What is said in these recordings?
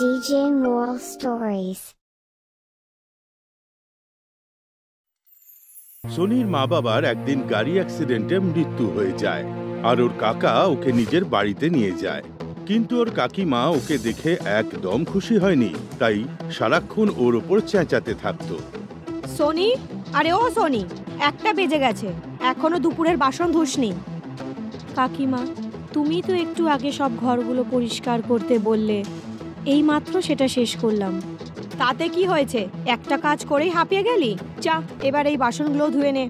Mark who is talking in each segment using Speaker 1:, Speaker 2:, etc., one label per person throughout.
Speaker 1: DJ Moral Stories.
Speaker 2: সোনির মা বাবার একদিন গাড়ি অ্যাক্সিডেন্টে মৃত্যু হয়ে যায় আর ওর কাকা ওকে নিজের বাড়িতে নিয়ে যায়। কিন্তু ওর কাকিমা ওকে দেখে একদম খুশি হয়নি, তাই সারাক্ষণ ওর ওপর চেঁচাতে থাকতো।
Speaker 3: সোনি, আরে ও সোনি, 1টা বেজে গেছে, এখনো দুপুরের বাসন ধুসনি। কাকিমা, তুমি তো একটু আগে সব ঘরগুলো পরিষ্কার করতে বললে, এই মাত্র সেটা শেষ করলাম। তাতে কি হয়েছে, একটা কাজ করেই হাঁপিয়ে গেলি? যা, এবার এই বাসনগুলো ধুয়ে নে।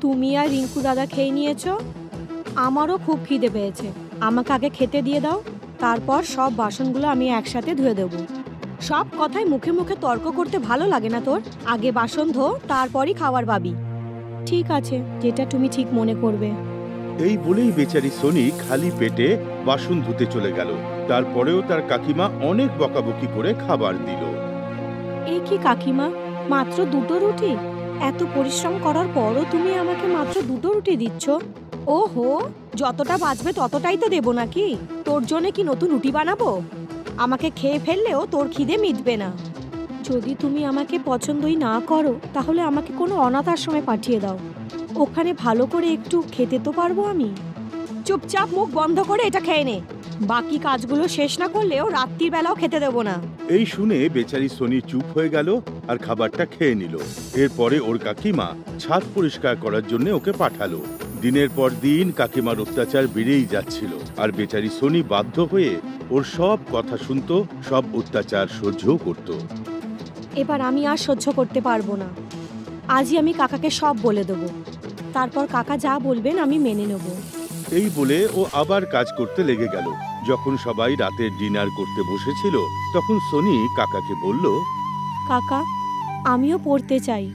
Speaker 3: তুমি আর রিঙ্কু দাদা খেয়ে নিয়েছো? আমারও খুব খিদে পেয়েছে, আমাকে আগে খেতে দিয়ে দাও, তারপর সব বাসনগুলো আমি একসাথে ধুয়ে দেবো। সব কথায় মুখে মুখে তর্ক করতে ভালো লাগে না তোর? আগে বাসন ধো, তারপরই খাবার পাবি। ঠিক আছে, যেটা তুমি ঠিক মনে করবে।
Speaker 2: এই বলেই বেচারি সোনি খালি পেটে বাসন ধুতে চলে গেল। তারপরেও তার কাকিমা অনেক বকাবকি করে খাবার দিল।
Speaker 3: এই কি কাকিমা, মাত্র 2টো রুটি? এত পরিশ্রম করার পরও তুমি আমাকে মাত্র 2টো রুটি দিচ্ছ? ওহো, যতটা বাঁচবে ততটাই তো দেবো নাকি? তোর জন্য কি নতুন রুটি বানাবো? আমাকে খেয়ে ফেললেও তোর খিদে মিটবে না। যদি তুমি আমাকে পছন্দই না করো, তাহলে আমাকে কোনো অনাথ আশ্রমে পাঠিয়ে দাও, ওখানে ভালো করে একটু খেতে তো পারবো আমি। চুপচাপ মুখ বন্ধ করে এটা খেয়ে নে, বাকি কাজগুলো শেষ না করলেও রাত্রির বেলাও খেতে দেবো না।
Speaker 2: এই শুনে বেচারি সোনি চুপ হয়ে গেল আর খাবারটা খেয়ে নিল। এরপরে ওর কাকিমা ছাদ পরিষ্কার করার জন্য ওকে পাঠালো। দিনের পর দিন কাকিমার অত্যাচার বেড়েই যাচ্ছিল, আর বেচারি সোনি বাধ্য হয়ে ওর সব কথা শুনতো, সব অত্যাচার সহ্য করত।
Speaker 3: এবার আমি আর সহ্য করতে পারবো না, আজই আমি কাকাকে সব বলে দেবো, তারপর কাকা যা বলবেন আমি মেনে নেব।
Speaker 2: এই বলে ও আবার কাজ করতে লেগে গেল। যখন সবাই রাতের ডিনার করতে বসেছিল, তখন সোনি কাকাকে বলল,
Speaker 3: কাকা, আমিও পড়তে চাই,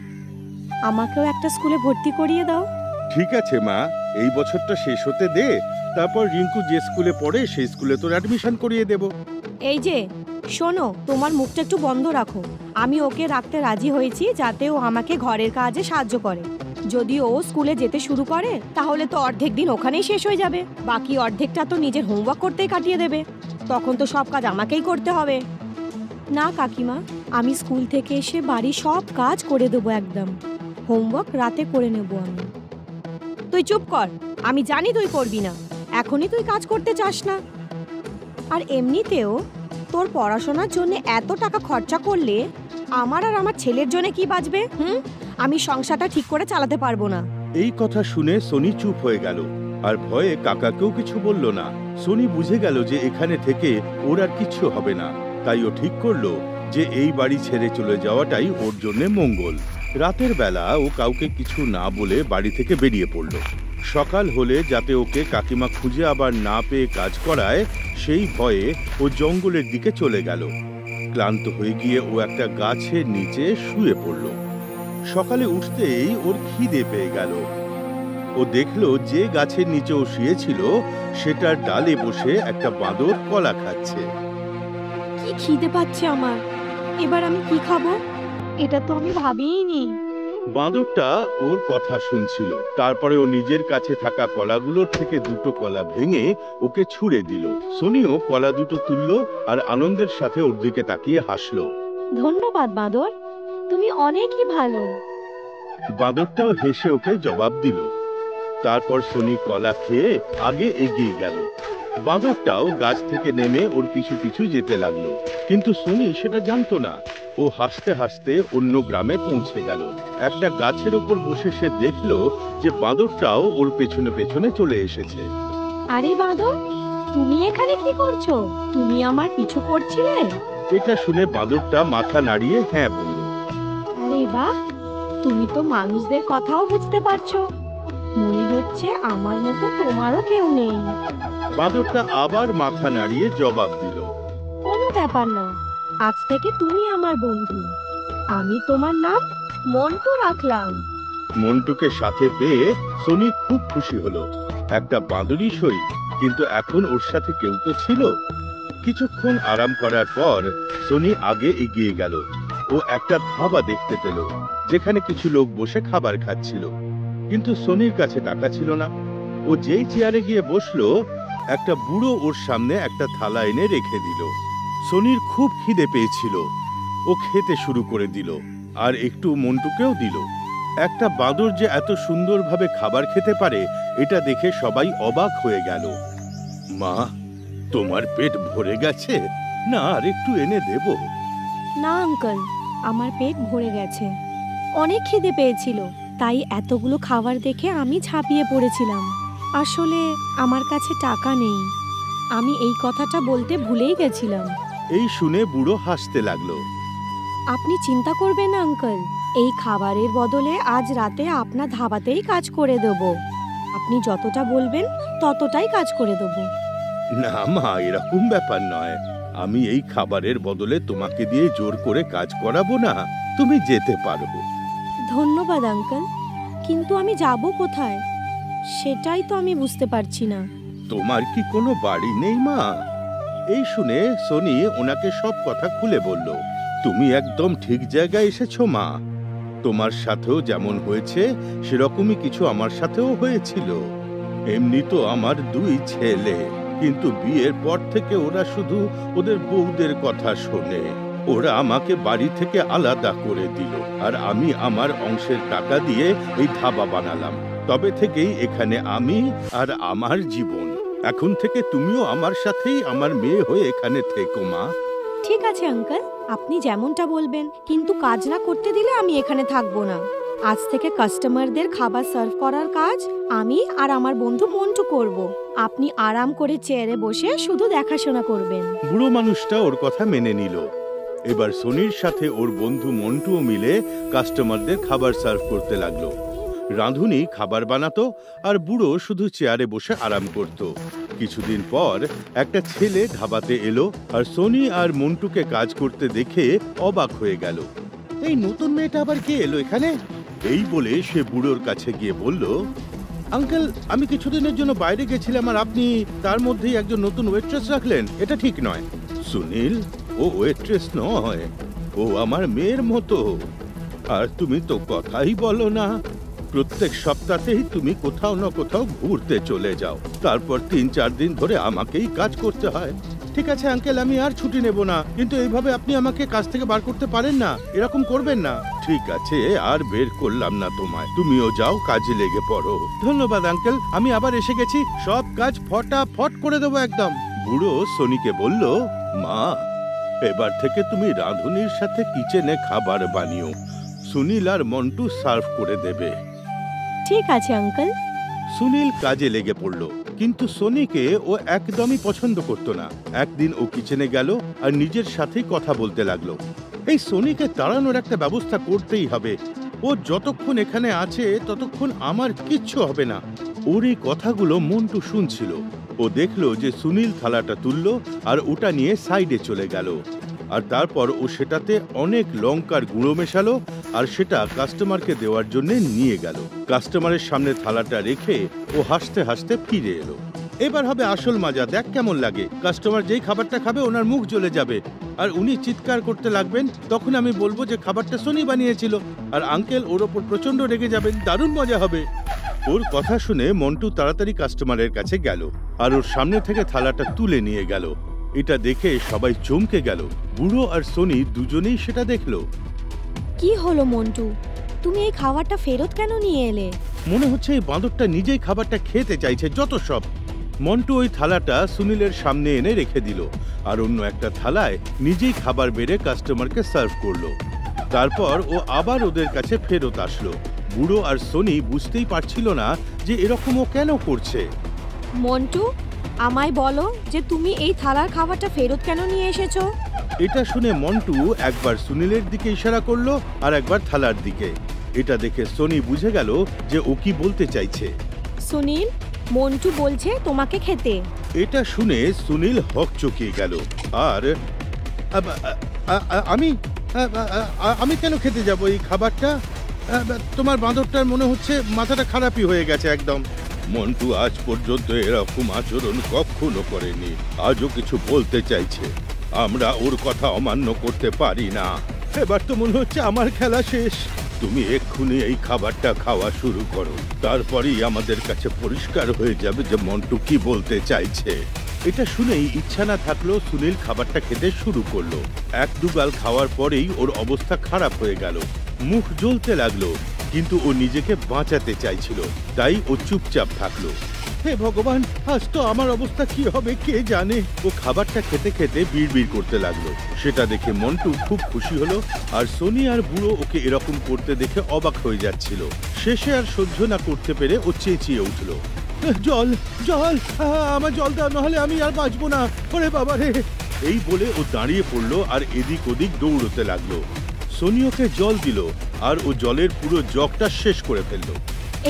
Speaker 3: আমাকেও একটা স্কুলে ভর্তি করিয়ে দাও।
Speaker 2: ঠিক আছে মা, এই বছরটা শেষ হতে দে, তারপর রিঙ্কু যে স্কুলে পড়ে সেই স্কুলে তোর অ্যাডমিশন করিয়ে দেব।
Speaker 3: এই যে শোনো, তোমার মুখটা একটু বন্ধ রাখো। আমি ওকে রাখতে রাজি হয়েছি যাতে ও আমাকে ঘরের কাজে সাহায্য করে। যদি ও স্কুলে যেতে শুরু করে, তাহলে তো অর্ধেক দিন ওখানেই শেষ হয়ে যাবে, বাকি অর্ধেকটা তো নিজের হোমওয়ার্ক করতেই কাটিয়ে দেবে। তখন তো সব কাজ আমাকেই করতে হবে। না কাকিমা, আমি স্কুল থেকে এসে বাড়ির সব কাজ করে দেবো একদম, হোমওয়ার্ক রাতে করে নেব আমি। তুই চুপ কর, আমি জানি তুই করবি না, এখনই তুই কাজ করতে চাস না। আর এমনিতেও তোর পড়াশোনার জন্য এত টাকা খরচা করলে আমার আর আমার ছেলের জন্য কি বাঁচবে? আমি সংসারটা ঠিক করে চালাতে পারবো না।
Speaker 2: এই কথা শুনে সোনি চুপ হয়ে গেল আর ভয়ে কাকাকেও কিছু বলল না। সোনি বুঝে গেল যে এখানে থেকে ওর আর কিছু হবে না, তাই ও ঠিক করলো যে এই বাড়ি ছেড়ে চলে যাওয়াটাই ওর জন্য মঙ্গল। রাতের বেলা ও কাউকে কিছু না বলে বাড়ি থেকে বেরিয়ে পড়ল। সকাল হলে যাতে ওকে কাকিমা খুঁজে আবার না পেয়ে কাজ করায়, সেই ভয়ে ও জঙ্গলের দিকে চলে গেল। ক্লান্ত হয়ে গিয়ে ও একটা গাছের নিচে শুয়ে পড়ল। সকালে উঠতেই ওর খিদে পেয়ে গেল। ও দেখলো যে গাছের নিচে ও শুয়েছিল সেটার ডালে বসে একটা বাঁদর কলা খাচ্ছে।
Speaker 3: কি খিদে পাচ্ছে আমার, এবার আমি কি খাবো? এটা তো আমি ভাবিইনি।
Speaker 2: বাঁদরটা ওর কথা শুনছিল। তারপরে ও নিজের কাছে থাকা কলাগুলোর থেকে 2টো কলা ভেঙে ওকে ছুঁড়ে দিল। সোনিও কলা 2টো তুলল আর আনন্দের সাথে ওর দিকে তাকিয়ে হাসলো।
Speaker 3: ধন্যবাদ বাঁদর, তুমি অনেকই ভালো।
Speaker 2: বাঁদরটাও হেসে ওকে জবাব দিল। তারপর সোনি কলা খেয়ে আগে এগিয়ে গেল। বাঁদরটাও গাছ থেকে নেমে ওর পিছু পিছু যেতে লাগলো, কিন্তু সোনি সেটা জানতো না। ও হাসতে হাসতে অন্য গ্রামে পৌঁছে গেল। একটা গাছের উপর বসে সে দেখলো যে বাঁদরটাও ওর পেছনে পেছনে চলে এসেছে।
Speaker 3: আরে বাঁদর, তুমি এখানে কি করছো? তুমি আমার পিছু করছিলে?
Speaker 2: এটা শুনে বাঁদরটা মাথা নাড়িয়ে হ্যাঁ বলল।
Speaker 3: আরে বাহ, তুমি তো মানুষদের কথাও বুঝতে পারছো, মনে হচ্ছে আমার মতো তোমারও কেউ নেই।
Speaker 2: বাঁদরটা আবার মাথা নাড়িয়ে জবাব দিল,
Speaker 3: কোনো ব্যাপার না, আজ থেকে তুমি আমার বন্ধু, আমি তোমার নাম মন্টু রাখলাম।
Speaker 2: মন্টুকে সাথে পেয়ে সোনি খুব খুশি হলো। একটা বাঁদরই সই, কিন্তু এখন ওর সাথে কেউ তো ছিল। কিছুক্ষণ আরাম করার পর সোনি আগে এগিয়ে গেল। ও একটা ধাবা দেখতে পেল যেখানে কিছু লোক বসে খাবার খাচ্ছিল, কিন্তু সোনির কাছে টাকা ছিল না। ও যেই চেয়ারে গিয়ে বসলো, একটা বুড়ো ওর সামনে একটা থালা এনে রেখে দিল। সোনির খুব খিদে পেয়েছিল। ও খেতে শুরু করে দিল আর একটু মন্টুকেও দিল। একটা বাঁদর যে এত সুন্দরভাবে খাবার খেতে পারে এটা দেখে সবাই অবাক হয়ে গেল। মা, তোমার পেট ভরে গেছে? না আর একটু এনে দেব?
Speaker 3: না আঙ্কেল, আমার পেট ভরে গেছে। অনেক খিদে পেয়েছিল, তাই এতগুলো খাবার দেখে আমি ঝাঁপিয়ে পড়েছিলাম। আসলে আমার কাছে টাকা নেই, আমি এই কথাটা বলতে ভুলেই গেছিলাম।
Speaker 2: এই শুনে বুড়ো হাসতে লাগলো।
Speaker 3: আপনি চিন্তা করবেন না আঙ্কেল, এই খাবারের বদলে আজ রাতে আপনার ধাবাতেই কাজ করে দেব। আপনি যতটা বলবেন ততটাই কাজ করে দেব।
Speaker 2: না মা, এরকম ব্যাপার নয়। আমি এই খাবারের বদলে তোমাকে দিয়ে জোর করে কাজ করাবো না। তুমি যেতে পারো।
Speaker 3: ধন্যবাদ আঙ্কেল, কিন্তু আমি যাব কোথায় সেটাই তো আমি বুঝতে পারছি না।
Speaker 2: তোমার কি কোনো বাড়ি নেই মা? এই শুনে সোনি ওনাকে সব কথা খুলে বলল। তুমি একদম ঠিক জায়গায় এসেছো মা। তোমার সাথেও যেমন হয়েছে সেরকমই কিছু আমার সাথেও হয়েছিল। এমনি তো আমার 2 ছেলে, কিন্তু বিয়ের পর থেকে ওরা শুধু ওদের বউদের কথা শোনে। ওরা আমাকে বাড়ি থেকে আলাদা করে দিল আর আমি আমার অংশের টাকা দিয়ে এই ধাবা বানালাম। তবে থেকেই এখানে আমি আর আমার জীবন। এখন থেকে তুমিও আমার সাথেই আমার মেয়ে হয়ে এখানে থেকো মা।
Speaker 3: ঠিক আছে আঙ্কেল, আপনি যেমনটা বলবেন, কিন্তু কাজ না করতে দিলে আমি এখানে থাকবো না। আজ থেকে কাস্টমারদের খাবার সার্ভ করার কাজ আমি আর আমার বন্ধু মন্টু করব। আপনি আরাম করে চেয়ারে বসে শুধু দেখাশোনা করবেন।
Speaker 2: বুড়ো মানুষটা ওর কথা মেনে নিল। এবার সোনির সাথে ওর বন্ধু মন্টুও মিলে কাস্টমারদের খাবার সার্ভ করতে লাগলো। রাঁধুনি খাবার বানাতো আর বুড়ো শুধু চেয়ারে বসে আরাম করত। কিছুদিন পর একটা ছেলে ধাবাতে এলো আর সোনি আর মন্টুকে কাজ করতে দেখে অবাক হয়ে গেল। এই নতুন মেয়েটা আবার কে এলো এখানে? এই বলে সে বুড়োর কাছে গিয়ে বলল, আঙ্কেল, আমি কিছুদিনের জন্য বাইরে গেছিলাম আর আপনি তার মধ্যেই একজন নতুন ওয়েট্রেস রাখলেন। এটা ঠিক নয়। সুনীল, ও ওয়েট্রেস নয়, ও আমার মেয়ের মতো। আর তুমি তো কথাই বলো না। প্রত্যেক সপ্তাহেই তুমি কোথাও না কোথাও ঘুরতে চলে যাও, তারপর 3-4 দিন ধরে আমাকেই কাজ করতে হয়। ঠিক আছে আঙ্কেল, আমি আর ছুটি নেব না, কিন্তু এইভাবে আপনি আমাকে কাজ থেকে বার করতে পারেন না। এরকম করবেন না। ঠিক আছে, আর বের করলাম না তোমায়। তুমিও যাও, কাজে লেগে পড়ো। ধন্যবাদ আঙ্কেল, আমি আবার এসে গেছি। সব কাজ ফটাফট করে দেবো একদম। বুড়ো সোনিকে বলল, মা, এবার থেকে তুমি রাঁধুনির সাথে কিচেনে খাবার বানিও। সুনীল আর মন্টু সার্ভ করে দেবে।
Speaker 3: ঠিক আছে আঙ্কেল।
Speaker 2: সুনীল কাজে লেগে পড়ল, কিন্তু সোনিকে ও একদমই পছন্দ করত না। একদিন ও কিচেনে গেল আর নিজের সাথেই কথা বলতে লাগলো। এই সোনিকে তাড়ানোর একটা ব্যবস্থা করতেই হবে। ও যতক্ষণ এখানে আছে ততক্ষণ আমার কিচ্ছু হবে না। ওর এই কথাগুলো মন্টু শুনছিল। ও দেখলো যে সুনীল থালাটা তুললো আর ওটা নিয়ে সাইডে চলে গেল। আর তারপর ও সেটাতে অনেক লঙ্কার গুঁড়ো মেশালো আর সেটা কাস্টমারকে দেওয়ার জন্য নিয়ে গেল। কাস্টমারের সামনে থালাটা রেখে ও হাসতে হাসতে ফিরে এলো। এবার হবে আসল মজা, দেখ কেমন লাগে। কাস্টমার যেই খাবারটা খাবে ওনার মুখ জ্বলে যাবে আর উনি চিৎকার করতে লাগবেন। তখন আমি বলবো যে খাবারটা সোনি বানিয়েছিল আর আঙ্কেল ওর ওপর প্রচন্ড রেগে যাবেন। দারুণ মজা হবে। ওর কথা শুনে মন্টু তাড়াতাড়ি কাস্টমারের কাছে গেল আর ওর সামনে থেকে থালাটা তুলে নিয়ে গেল। এটা দেখে সবাই চমকে গেল। বুড়ো আর সোনি দুজনেই সেটা দেখলো।
Speaker 3: কি হলো মন্টু, তুমি এই খাবারটা ফেরত কেন নিয়ে এলে?
Speaker 2: মনে হচ্ছে এই বাঁদরটা নিজেই খাবারটা খেতে চাইছে। যত সব। মন্টু ওই থালাটা সুনীলের সামনে এনে রেখে দিল আর অন্য একটা থালায় নিজেই খাবার বেড়ে কাস্টমারকে সার্ভ করলো। তারপর ও আবার ওদের কাছে ফেরত আসলো। বুড়ো আর সোনি বুঝতেই পারছিল না যে এরকম ও কেন করছে।
Speaker 3: মন্টু, আমায় বলো যে তুমি এই থালার খাবারটা ফেরত কেন নিয়ে এসেছো?
Speaker 2: এটা শুনে মন্টু একবার সুনীলের দিকে ইশারা করলো আর একবার থালার দিকে। এটা দেখে সোনি বুঝে গেল যে ও কি বলতে চাইছে।
Speaker 3: সুনীল, মন্টু বলছে তোমাকে খেতে।
Speaker 2: এটা শুনে সুনীল হকচকিয়ে গেল। আর আমি কেন খেতে যাব এই খাবারটা? তোমার বাঁদরটার মনে হচ্ছে মাথাটা খারাপই হয়ে গেছে একদম। মন্টু আজ পর্যন্ত এরকম আচরণ কখনো করেনি। আজও কিছু বলতে চাইছে। আমরা ওর কথা অমান্য করতে পারি না। এবার তো মনে হচ্ছে আমার খেলা শেষ। তুমি এক্ষুনি এই খাবারটা খাওয়া শুরু করো, তারপরেই আমাদের কাছে পরিষ্কার হয়ে যাবে যে মন্টু কি বলতে চাইছে। এটা শুনেই ইচ্ছা না থাকলেও সুনীল খাবারটা খেতে শুরু করলো। এক দুগাল খাওয়ার পরেই ওর অবস্থা খারাপ হয়ে গেল, মুখ জ্বলতে লাগলো, কিন্তু ও নিজেকে বাঁচাতে চাইছিল, তাই ও চুপচাপ থাকলো। হে ভগবান, আজ তো আমার অবস্থা কি হবে কে জানে। ও খাবারটা খেতে খেতে বিড়বিড় করতে লাগলো। সেটা দেখে মন্টু খুব খুশি হলো, আর সোনি আর বুড়ো ওকে এরকম করতে দেখে অবাক হয়ে যাচ্ছিল। শেষে আর সহ্য না করতে পেরে ও চেঁচিয়ে উঠল, জল জল, আমার জল দাও, নাহলে আমি আর বাঁচবো না, ওরে বাবা রে। এই বলে ও দাঁড়িয়ে পড়লো আর এদিক ওদিক দৌড়তে লাগলো। সোনি ওকে জল দিল আর ও জলের পুরো জগটা শেষ করে ফেললো।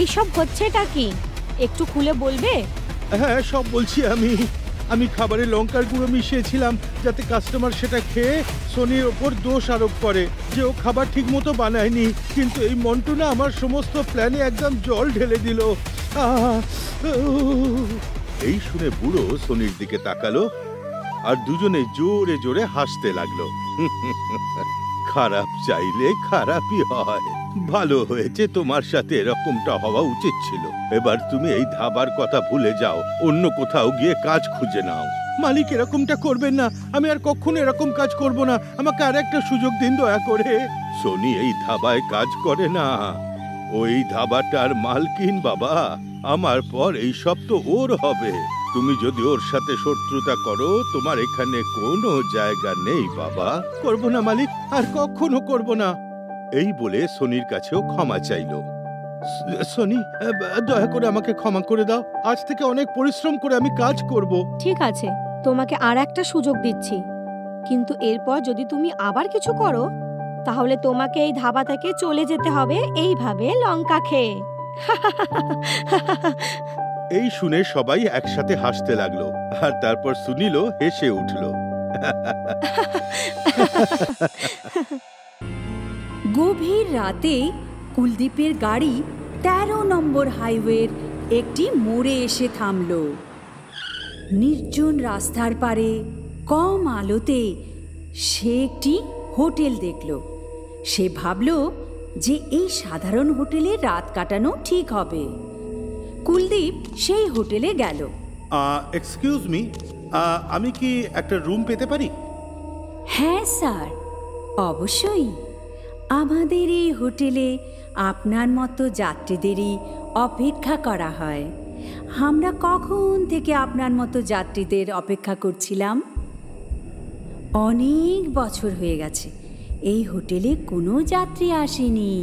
Speaker 3: এইসব হচ্ছেটা কি, একটু খুলে বলবে?
Speaker 2: হ্যাঁ, সব বলছি। আমি খাবারে লঙ্কার গুঁড়ো মিশিয়েছিলাম যাতে কাস্টমার সেটা খেয়ে সোনির ওপর দোষ আরোপ করে যে ও খাবার ঠিক মতো বানায়নি, কিন্তু এই মন্টু না আমার সমস্ত প্ল্যানে একদম জল ঢেলে দিল। এই শুনে বুড়ো সোনির দিকে তাকালো আর দুজনে জোরে জোরে হাসতে লাগলো। খারাপ চাইলে খারাপই হয়, ভালো হয়েছে, তোমার সাথে এরকমটা হওয়া উচিত ছিল। এবার তুমি এই ধাবার কথা ভুলে যাও, অন্য কোথাও গিয়ে কাজ খুঁজে নাও। মালিক, এরকমটা করবেন না, আমি আর কখনো এরকম কাজ করব না, আমাকে আর একটা সুযোগ দিন দয়া করে। সোনি এই ধাবায় কাজ করে না, ওই ধাবাটার মালকিন বাবা। আমার পর এই সব তো ওর হবে। তুমি যদি ওর সাথে শত্রুতা করো, তোমার এখানে কোনো জায়গা নেই বাবা। করব না মালিক, আর কখনো করব না। এই বলে সোনির কাছেও ক্ষমা চাইলো। সোনি, দয়া করে আমাকে ক্ষমা করে দাও, আজ থেকে অনেক পরিশ্রম করে আমি কাজ করব।
Speaker 3: ঠিক আছে, তোমাকে আর একটা সুযোগ দিচ্ছি, কিন্তু এরপর যদি তুমি আবার কিছু করো তাহলে তোমাকে এই ধাবা থেকে চলে যেতে হবে এইভাবে লঙ্কা খেয়ে।
Speaker 2: এই শুনে সবাই একসাথে হাসতে লাগলো, আর তারপর সুনীলও হেসে উঠল।
Speaker 4: গভীর রাতে কুলদীপের গাড়ি ১৩ নম্বর হাইওয়ের একটি মোড়ে এসে থামল। নির্জন রাস্তার পারে কম আলোতে সে একটি হোটেল দেখল। সে ভাবল যে এই সাধারণ হোটেলে রাত কাটানো ঠিক হবে। কুলদীপ সেই হোটেলে গেল।
Speaker 5: এক্সকিউজ মি, আমি কি একটা রুম পেতে পারি?
Speaker 4: হ্যাঁ স্যার, অবশ্যই। আমাদের এই হোটেলে আপনার মতো যাত্রীদেরই অপেক্ষা করা হয়। আমরা কখন থেকে আপনার মতো যাত্রীদের অপেক্ষা করছিলাম। অনেক বছর হয়ে গেছে এই হোটেলে কোনো যাত্রী আসেনি।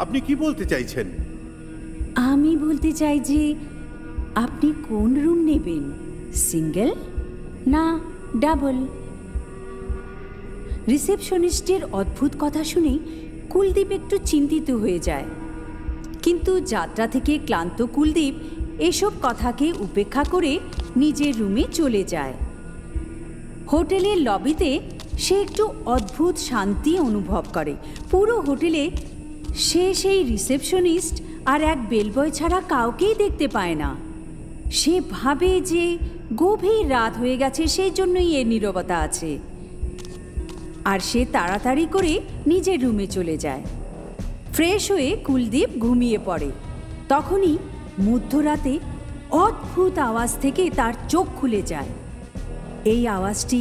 Speaker 5: আপনি কি বলতে চাইছেন?
Speaker 4: আমি বলতে চাই যে আপনি কোন রুম নেবেন, সিঙ্গেল না ডাবল? রিসেপশনিস্টের অদ্ভুত কথা শুনে কুলদীপ একটু চিন্তিত হয়ে যায়, কিন্তু যাত্রা থেকে ক্লান্ত কুলদীপ এসব কথাকে উপেক্ষা করে নিজের রুমে চলে যায়। হোটেলের লবিতে সে একটু অদ্ভুত শান্তি অনুভব করে। পুরো হোটেলে সে সেই রিসেপশনিস্ট আর এক বেলবয় ছাড়া কাউকেই দেখতে পায় না। সে ভাবে যে গভীর রাত হয়ে গেছে, সেই জন্যই এর নীরবতা আছে। আর সে তাড়াতাড়ি করে নিজের রুমে চলে যায়। ফ্রেশ হয়ে কুলদীপ ঘুমিয়ে পড়ে। তখনই মধ্যরাতে অদ্ভুত আওয়াজ থেকে তার চোখ খুলে যায়। এই আওয়াজটি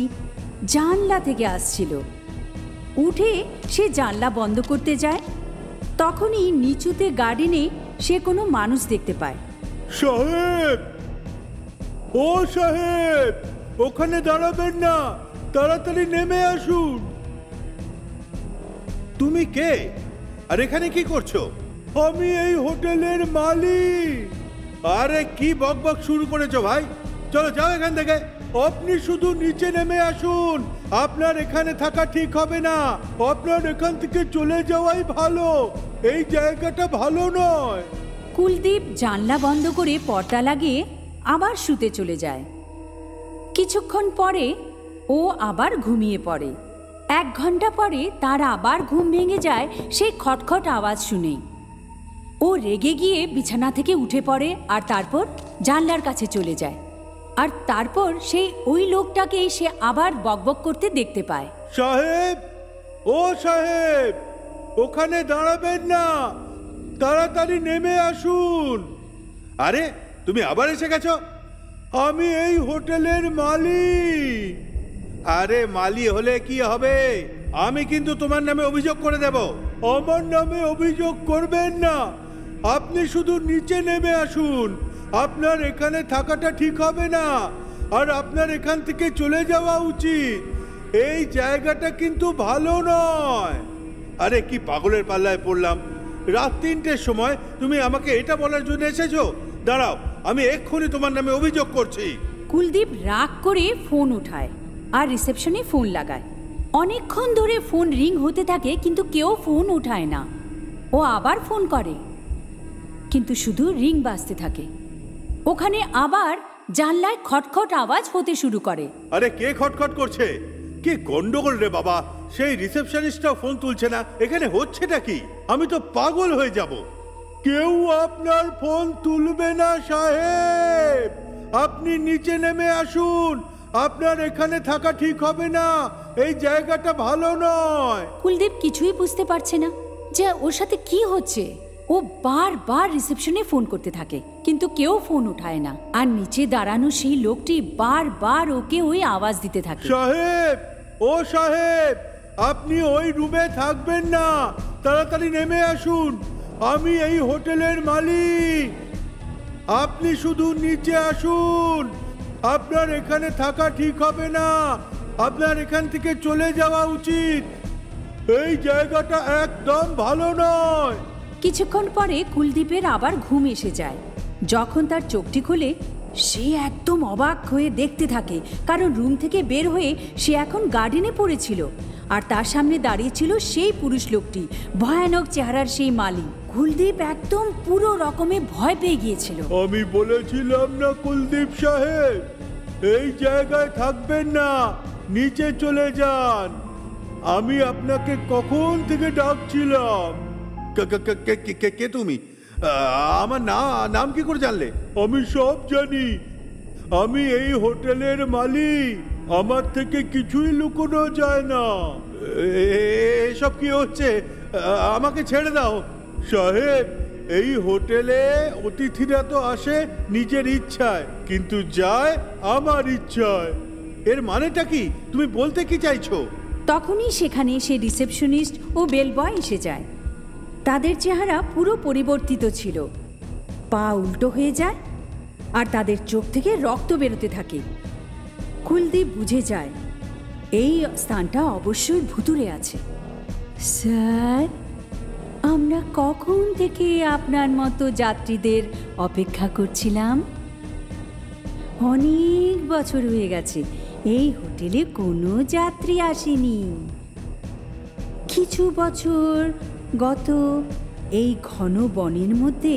Speaker 4: জানলা থেকে আসছিল। উঠে সে জানলা বন্ধ করতে যায়। তখনই নিচুতে গার্ডেনে সে কোনো মানুষ দেখতে পায়।
Speaker 2: সাহেব, ও সাহেব, ওখানে দাঁড়াবেন না, তাড়াতাড়ি নেমে আসুন।
Speaker 5: তুমি কে আর এখানে কি করছো?
Speaker 2: আমি এই হোটেলের মালিক।
Speaker 5: আরে কি বকবক শুরু করেছো ভাই? চলো যাও এখান থেকে।
Speaker 2: আপনি শুধু নিচে নেমে আসুন, আপনার এখানে থাকা ঠিক হবে না। আপনার এখান থেকে চলে যাওয়াই ভালো, এই জায়গাটা ভালো নয়।
Speaker 4: কুলদীপ জানলা বন্ধ করে পর্দা লাগিয়ে আবার শুতে চলে যায়। কিছুক্ষণ পরে ও আবার ঘুমিয়ে পড়ে। 1 ঘন্টা পরে তার আবার ঘুম ভেঙে যায় সেই খটখট আওয়াজ শুনে। ও রেগে গিয়ে বিছানা থেকে উঠে পড়ে আর তারপর জানলার কাছে চলে যায়। আর তারপর সেই ওই লোকটাকে সে আবার বকবক করতে দেখতে পায়।
Speaker 2: সাহেব, ও সাহেব,
Speaker 5: ওখানে দাঁড়াবেন না, তাড়াতাড়ি নেমে আসুন। আরে তুমি আবার এসে গেছো? আমি এই হোটেলের মালিক। আরে মালি হলে কি হবে, আমি কিন্তু তোমার নামে অভিযোগ করে দেব। আমার নামে অভিযোগ করবেন না, আপনি শুধু নিচে নেমে আসুন। আপনার এখানে থাকাটা ঠিক হবে না, আর আপনার এখান থেকে চলে যাওয়া উচিত। এই জায়গাটা কিন্তু ভালো নয়। আরে কি পাগলের পাল্লায় পড়লাম, রাত 3টের সময় তুমি আমাকে এটা বলার জন্য এসেছো? দাঁড়াও, আমি এক্ষুনি তোমার নামে অভিযোগ করছি।
Speaker 4: কুলদীপ রাগ করে ফোন উঠায় আর রিসেপশনে ফোন লাগায়। অনেকক্ষণ ধরে ফোন রিং হতে থাকে, কিন্তু কেউ ফোন উঠায় না। ও আবার ফোন করে, কিন্তু শুধু রিং বাজতে থাকে। ওখানে আবার জানলায় খটখট আওয়াজ হতে শুরু করে।
Speaker 5: আরে কে খটখট করছে? কে গন্ডগোল রে বাবা, সেই রিসেপশনিস্টটাও ফোন তুলছে না। এখানে হচ্ছেটা কি? আমি তো পাগল হয়ে যাব। কেউ আপনার ফোন তুলবে না সাহেব, আপনি নিচে নেমে আসুন। আপনার এখানে থাকা ঠিক হবে না, এই জায়গাটা ভালো নয়।
Speaker 4: কুলদীপ কিছুই বুঝতে পারছে না যে ওর সাথে কি হচ্ছে। ও বারবার রিসেপশনে ফোন করতে থাকে, কিন্তু কেউ ফোন উঠায় না। আর নিচে দাঁড়ানো সেই লোকটি বারবার ওকে ওই আওয়াজ দিতে থাকে।
Speaker 5: সাহেব, ও সাহেব, আপনি ওই রুমে থাকবেন না, তাড়াতাড়ি নেমে আসুন। আমি এই হোটেলের মালিক, আপনি শুধু নিচে আসুন। আপনার এখানে থাকা ঠিক হবে না, আপনার এখান থেকে চলে যাওয়া উচিত। এই জায়গাটা একদম ভালো নয়।
Speaker 4: কিছুক্ষণ পরে কুলদীপের আবার ঘুম এসে যায়। যখন তার চোখটি খোলে, সে একদম অবাক হয়ে দেখতে থাকে, কারণ রুম থেকে বের হয়ে সে এখন গার্ডেনে পড়েছিল। আর তার সামনে দাঁড়িয়ে ছিল সেই পুরুষ লোকটি, ভয়ানক চেহারার সেই মালি। কুলদীপ একদম পুরো রকমে ভয় পেয়ে গিয়েছিল।
Speaker 5: আমি বলেছিলাম না কুলদীপ সাহেব, এই জায়গায় থাকবেন না, নিচে চলে যান। আমি আপনাকে কখন থেকে ডাকছিলাম। কে তুমি? আমার নাম কি করে জানলে? আমি সব জানি, আমি এই হোটেলের মালিক। আমার থেকে কিছুই লুকোনো যায় না। এসব কি হচ্ছে? আমাকে ছেড়ে দাও সাহেব। এই হোটেলে অতিথিরা তো আসে নিজের ইচ্ছায়, কিন্তু যায় আমার ইচ্ছায়। এর মানেটা কি? তুমি বলতে কি চাইছো?
Speaker 4: তখনই সেখানে সে রিসেপশনিস্ট ও বেল বয় এসে যায়। তাদের চেহারা পুরো পরিবর্তিত ছিল, পা উল্টো হয়ে যায় আর তাদের চোখ থেকে রক্ত বেরোতে থাকে। কুলদীপ বুঝে যায় এই স্থানটা অবশ্যই ভুতুড়ে আছে। স্যার, আমরা কখন থেকে আপনার মতো যাত্রীদের অপেক্ষা করছিলাম। অনেক বছর হয়ে গেছে এই হোটেলে কোনো যাত্রী আসেনি। কিছু বছর গত এই ঘন বনের মধ্যে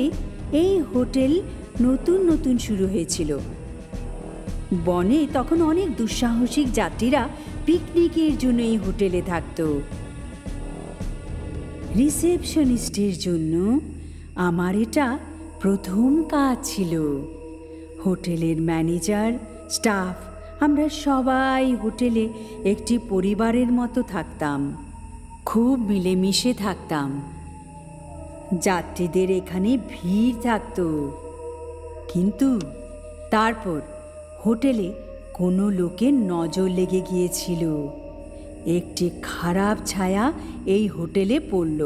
Speaker 4: এই হোটেল নতুন নতুন শুরু হয়েছিল। বনে তখন অনেক দুঃসাহসিক যাত্রীরা পিকনিকের জন্য এই হোটেলে থাকত। রিসেপশনিস্টের জন্য আমার এটা প্রথম কাজ ছিল। হোটেলের ম্যানেজার, স্টাফ, আমরা সবাই হোটেলে একটি পরিবারের মতো থাকতাম, খুব মিলেমিশে থাকতাম। যাত্রীদের এখানে ভিড় থাকতো, কিন্তু তারপর হোটেলে কোনো লোকের নজর লেগে গিয়েছিল। একটি খারাপ ছায়া এই হোটেলে পড়ল,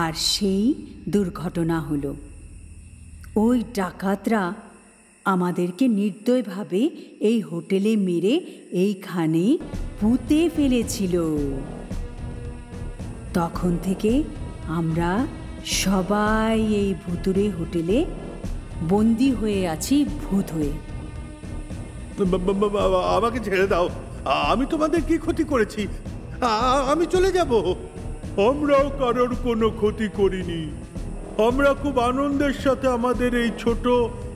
Speaker 4: আর সেই দুর্ঘটনা হলো। ওই ডাকাতরা আমাদেরকে নির্দয়ভাবে এই হোটেলে মেরে এইখানে পুঁতে ফেলেছিল। তখন থেকে আমরা সবাই এই ভুতুড়ে হোটেলে বন্দি হয়ে আছি, ভূত হয়ে।
Speaker 5: আমাকে ছেড়ে দাও, আমি তোমাদের কি ক্ষতি করেছি? আমি চলে যাব। আমরাও কারোর কোনো ক্ষতি করিনি। আমরা খুব আনন্দের সাথে আমাদের এই ছোট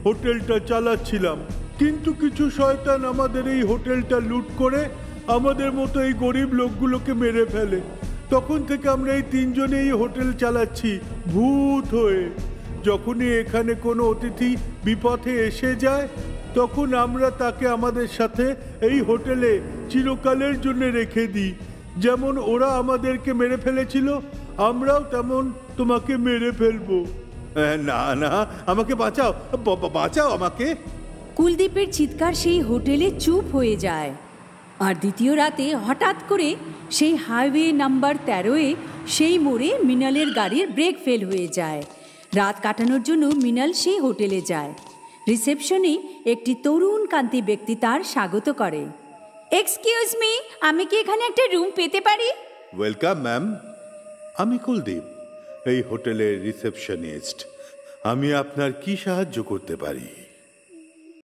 Speaker 5: হোটেলটা চালাচ্ছিলাম, কিন্তু কিছু শয়তান আমাদের এই হোটেলটা লুট করে আমাদের মতো এই গরিব লোকগুলোকে মেরে ফেলে। তখন থেকে আমরা এই 3 জনে এই হোটেল চালাচ্ছি ভূত হয়ে। যখনই এখানে কোনো অতিথি বিপথে এসে যায়, তখন আমরা তাকে আমাদের সাথে এই হোটেলে চিরকালের জন্য রেখে দিই। যেমন ওরা আমাদেরকে মেরে ফেলেছিল, আমরাও তেমন তোমাকে মেরে ফেলবো। না না, আমাকে বাঁচাও, বাঁচাও আমাকে।
Speaker 4: কুলদীপের চিৎকার সেই হোটেলে চুপ হয়ে যায়। আর দ্বিতীয় রাতে হঠাৎ করে সেই হাইওয়ে নাম্বার 13-এ সেই মোড়ে মৃণালের গাড়ির ব্রেক ফেল হয়ে যায়। রাত কাটানোর জন্য মৃণাল সেই হোটেলে যায়। রিসেপশনে একটি তরুণ কান্তি ব্যক্তি তার স্বাগত করে। এক্সকিউজ মি, আমি কি এখানে একটা রুম পেতে পারি?
Speaker 5: ওয়েলকাম ম্যাম, আমি কুলদীপ, এই হোটেলের রিসেপশনিস্ট। আমি আপনার কি সাহায্য করতে পারি?